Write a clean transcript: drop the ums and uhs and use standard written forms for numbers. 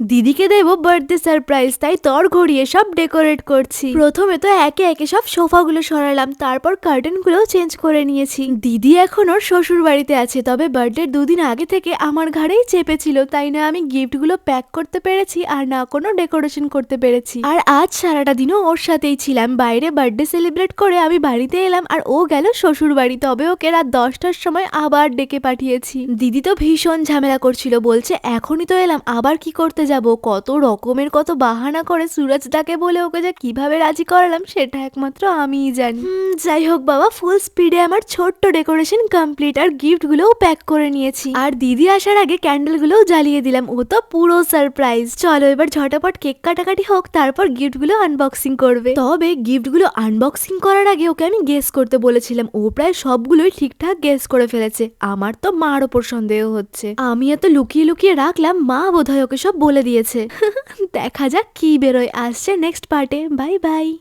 দিদিকে দেবো birthday surprise, তাই তড়ঘড়িয়ে সব ডেকোরেট করছি। প্রথমে তো একে একে সব সোফাগুলো সরালাম, তারপর কার্টেন গুলো চেঞ্জ করে নিয়েছি। দিদি এখন ওর শ্বশুর বাড়িতে আছে, তবে বার্থডে দুদিন আগে থেকে আমার ঘাড়েই চেপেছিল, তাই না আমি গিফট গুলো প্যাক করতে পেরেছি আর না কোনো ডেকোরেশন করতে পেরেছি। আর আজ সারাটা দিনও ওর সাথেই ছিলাম। বাইরে বার্থডে সেলিব্রেট করে আমি বাড়িতে এলাম আর ও গেল শ্বশুর বাড়ি, তবে ওকে রাত 10টার সময় আবার ডেকে পাঠিয়েছি। দিদি তো ভীষণ ঝামেলা করছিল, বলছে এখনই তো এলাম আবার কি করতে যাব। কত রকমের কত বাহানা করে সুরজদাকে বলে ওকে যে কিভাবে রাজি করালাম সেটা একমাত্র আমিই জানি। যাই হোক বাবা, ফুল স্পিডে আমার ছোট্ট ডেকোরেশন কমপ্লিট আর গিফট গুলোও প্যাক করে নিয়েছি। আর দিদি আসার আগে ক্যান্ডেল গুলোও জ্বালিয়ে দিলাম, ও তো পুরো সারপ্রাইজ। চলো এবার ঝটাপট কেক কাটাকাটি হোক, তারপর গিফট গুলো আনবক্সিং করবে। তবে গিফট গুলো আনবক্সিং করার আগে ওকে আমি গেস করতে বলেছিলাম, ও প্রায় সবগুলোই ঠিকঠাক গেস করে ফেলেছে। আমার তো মার ওপর সন্দেহ হচ্ছে, আমি এত লুকিয়ে লুকিয়ে রাখলাম, মা বোধহয় ওকে সব বলে দিয়েছে। দেখা যাক কি বেরোয়। আসছে নেক্সট পার্টে। Bye bye.